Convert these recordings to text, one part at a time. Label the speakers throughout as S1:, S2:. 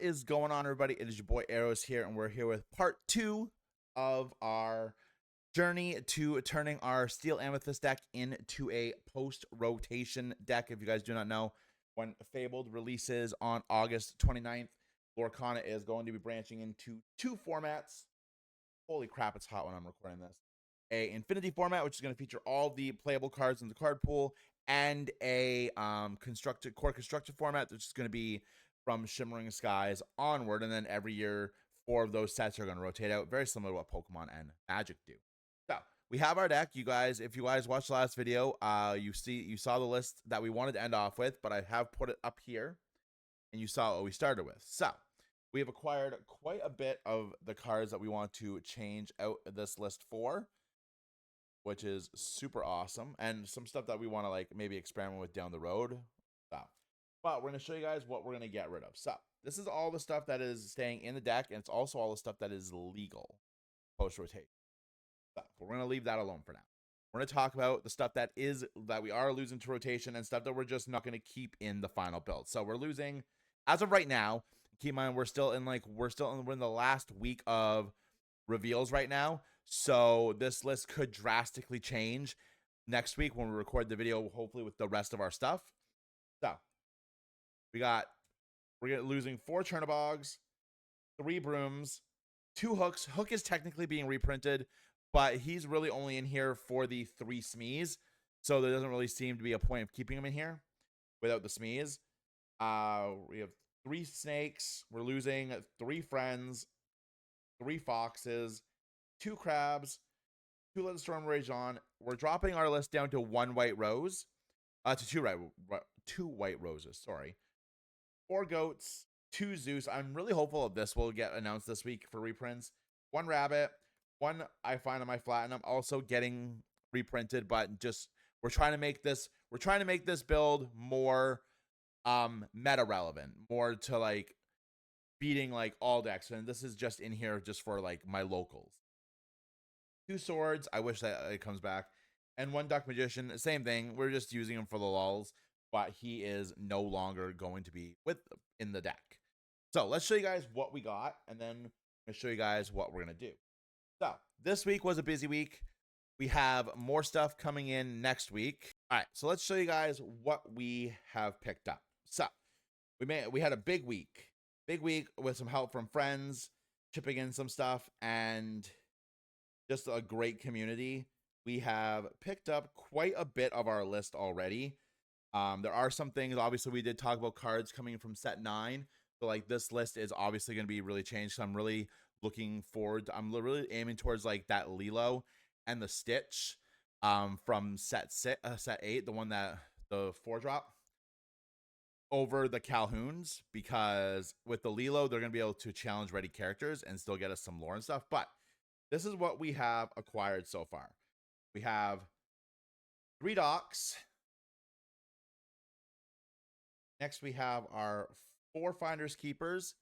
S1: is going on, everybody? It is your boy Arrows here, and we're here with part 2 of our journey to turning our Steel Amethyst deck into a post-rotation deck. If you guys do not know, when Fabled releases on August 29th, Lorcana is going to be branching into 2 formats. Holy crap, it's hot when I'm recording this. A Infinity format, which is going to feature all the playable cards in the card pool, and a core constructed format, which is going to be from Shimmering Skies onward, and then every year 4 of those sets are going to rotate out, very similar to what Pokemon and Magic do. So we have our deck, you guys. If you guys watched the last video, you saw the list that we wanted to end off with, but I have put it up here, and you saw what we started with. So we have acquired quite a bit of the cards that we want to change out this list for, which is super awesome, and some stuff that we want to like maybe experiment with down the road. So, but we're going to show you guys what we're going to get rid of. So this is all the stuff that is staying in the deck, and it's also all the stuff that is legal post-rotation. So we're going to leave that alone for now. We're going to talk about the stuff that we are losing to rotation, and stuff that we're just not going to keep in the final build. So we're losing, as of right now, keep in mind we're in the last week of reveals right now. So this list could drastically change next week when we record the video, hopefully with the rest of our stuff. So we're losing 4 Churnabogs, 3 Brooms, 2 Hooks. Hook is technically being reprinted, but he's really only in here for the 3 Smees. So there doesn't really seem to be a point of keeping him in here without the Smees. We have 3 Snakes. We're losing 3 Friends, 3 Foxes, 2 Crabs, 2 Let the Storm Rage On. We're dropping our list down to 1 White Rose. To 2 White Roses, sorry. 4 Goats, 2 Zeus. I'm really hopeful of this will get announced this week for reprints. 1 Rabbit, 1 I find on my Platinum, also getting reprinted, but just we're trying to make this build more meta relevant, more to like beating like all decks, and this is just in here just for like my locals. 2 Swords, I wish that it comes back, and 1 Duck Magician, same thing. We're just using him for the lulz, but he is no longer going to be in the deck. So let's show you guys what we got, and then I'm gonna show you guys what we're gonna do. So this week was a busy week. We have more stuff coming in next week. All right, so let's show you guys what we have picked up. So we had a big week with some help from friends, chipping in some stuff, and just a great community. We have picked up quite a bit of our list already. There are some things, obviously we did talk about cards coming from set 9. So like this list is obviously going to be really changed. So I'm really looking forward. I'm really aiming towards like that Lilo and the Stitch from set 8, the one that the 4-drop, over the Calhouns, because with the Lilo they're going to be able to challenge ready characters and still get us some lore and stuff. But this is what we have acquired so far. We have 3 Docks. Next, we have our 4 Finders Keepers.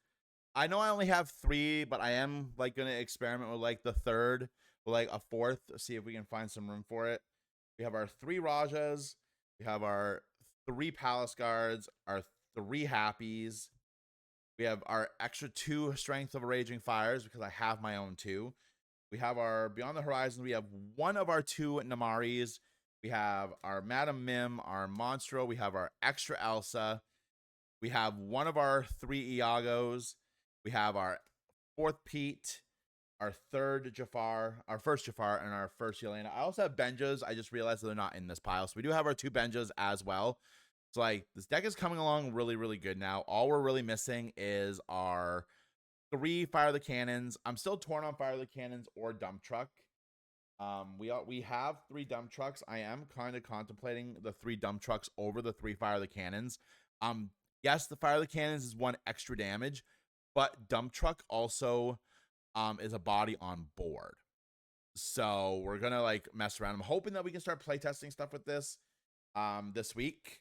S1: I know I only have 3, but I am like going to experiment with like the 3rd, with like a 4th, see if we can find some room for it. We have our 3 Rajas. We have our 3 Palace Guards, our 3 Happies. We have our extra 2 Strength of Raging Fires because I have my own 2. We have our Beyond the Horizon. We have 1 of our 2 Namaris. We have our Madam Mim, our Monstro. We have our extra Elsa. We have 1 of our 3 Iagos. We have our 4th Pete, our 3rd Jafar, our 1st Jafar, and our 1st Yelena. I also have Benjas. I just realized that they're not in this pile. So we do have our 2 Benjas as well. So like this deck is coming along really, really good now. All we're really missing is our 3 Fire the Cannons. I'm still torn on Fire the Cannons or Dump Truck. We have 3 Dump Trucks. I am kind of contemplating the 3 Dump Trucks over the 3 Fire the Cannons. Yes, the Fire the Cannons is 1 extra damage, but Dump Truck also is a body on board. So we're gonna like mess around. I'm hoping that we can start playtesting stuff with this this week.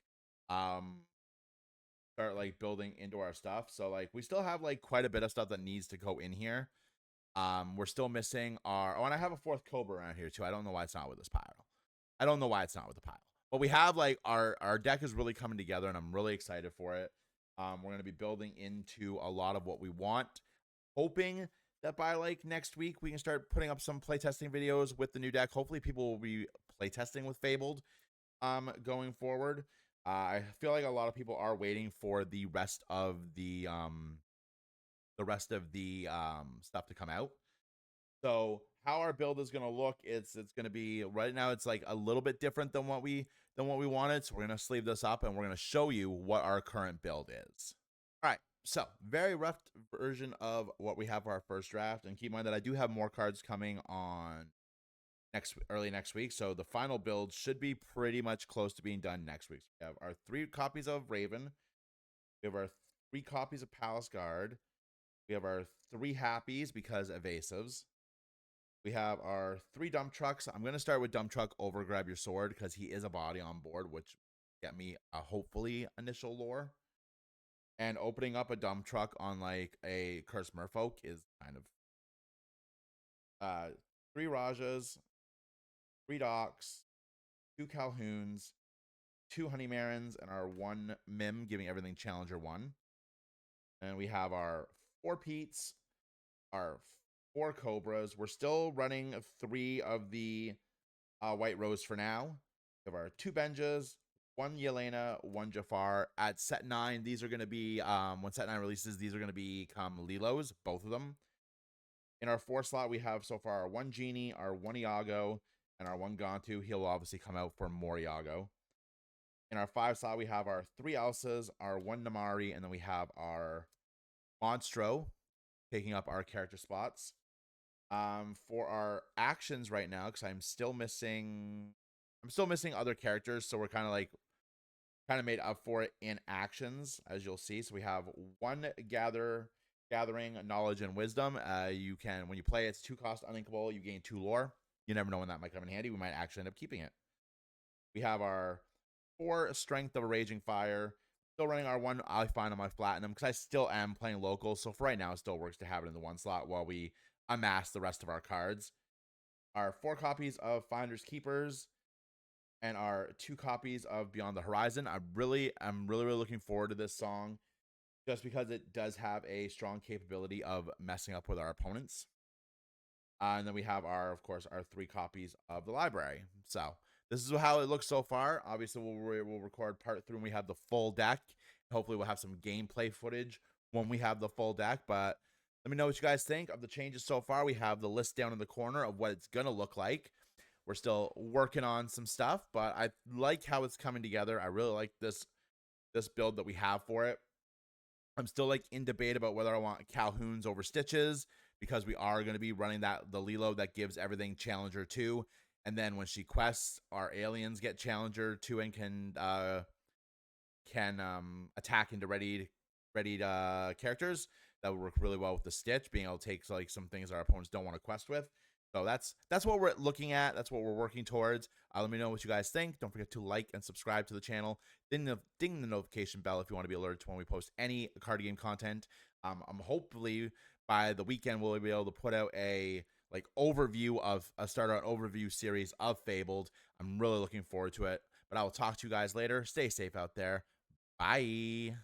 S1: Start like building into our stuff. So like we still have like quite a bit of stuff that needs to go in here. We're still missing our, and I have a 4th Cobra around here too. I don't know why it's not with this pile. I don't know why it's not with the pile. But we have like our deck is really coming together, and I'm really excited for it. We're going to be building into a lot of what we want, hoping that by like next week we can start putting up some playtesting videos with the new deck. Hopefully people will be playtesting with Fabled going forward. I feel like a lot of people are waiting for the rest of the stuff to come out. So how our build is going to look, it's going to be right now. It's like a little bit different than what we wanted. So we're going to sleeve this up and we're going to show you what our current build is. All right. So very rough version of what we have for our first draft. And keep in mind that I do have more cards coming on early next week. So the final build should be pretty much close to being done next week. So we have our 3 copies of Raven. We have our 3 copies of Palace Guard. We have our 3 Happies because evasives. We have our 3 dump trucks. I'm going to start with dump truck over Grab Your Sword because he is a body on board, which get me a hopefully initial lore. And opening up a dump truck on like a Cursed Merfolk is kind of 3 Rajas, 3 Docks, 2 Calhouns, 2 Honey Marins, and our 1 Mim, giving everything Challenger 1. And we have our 4 Peets, our 4 Cobras. We're still running 3 of the White Rose for now. We have our 2 Benjas, 1 Yelena, 1 Jafar. At set 9, these are going to be, when set 9 releases, these are going to become Lilos, both of them. In our 4 slot, we have so far our 1 Genie, our 1 Iago, and our 1 Gantu. He'll obviously come out for more Iago. In our 5 slot, we have our 3 Elsas, our 1 Namari, and then we have our Monstro taking up our character spots. For our actions right now, because I'm still missing other characters, so we're kind of made up for it in actions, as you'll see. So we have 1 gathering knowledge and wisdom. You can, when you play, it's 2 cost uninkable. You gain 2 lore. You never know when that might come in handy. We might actually end up keeping it. We have our 4 strength of a raging fire. Still running our 1 I find on my platinum because I still am playing local. So for right now, it still works to have it in the 1 slot while we amass the rest of our cards. Our 4 copies of Finders Keepers and our 2 copies of Beyond the Horizon. I'm really looking forward to this song just because it does have a strong capability of messing up with our opponents. And then we have of course, our 3 copies of the library. So this is how it looks so far. Obviously, we'll record part 3 when we have the full deck. Hopefully, we'll have some gameplay footage when we have the full deck. But let me know what you guys think of the changes so far. We have the list down in the corner of what it's going to look like. We're still working on some stuff, but I like how it's coming together. I really like this build that we have for it. I'm still like in debate about whether I want Calhouns over Stitches because we are going to be running the Lilo that gives everything Challenger 2. And then when she quests, our aliens get Challenger 2 and can attack into readied characters. That would work really well with the Stitch, being able to take like some things our opponents don't want to quest with. So that's what we're looking at. That's what we're working towards. Let me know what you guys think. Don't forget to like and subscribe to the channel. Ding the notification bell if you want to be alerted to when we post any card game content. I'm hopefully by the weekend we'll be able to put out a overview of a overview series of Fabled. I'm really looking forward to it. But I will talk to you guys later. Stay safe out there. Bye.